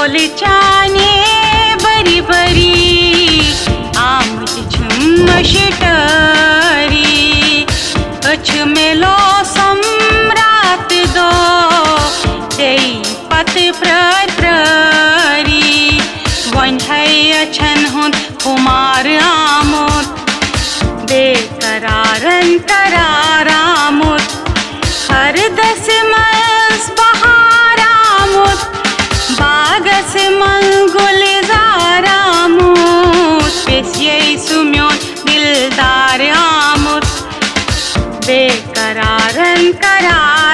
बोल चाने बरी बरी आमुच छुम शिटरी अछ मेलो सम्राट दो जय पत प्ररी वन है अछन हुन कुमार आमुत बेकरारन करार आमुत हर दस मस बहार आमुत बागस मंगुलजार आमुत पेशिये सुम्योन दिलदार आमुत बेकरारन करार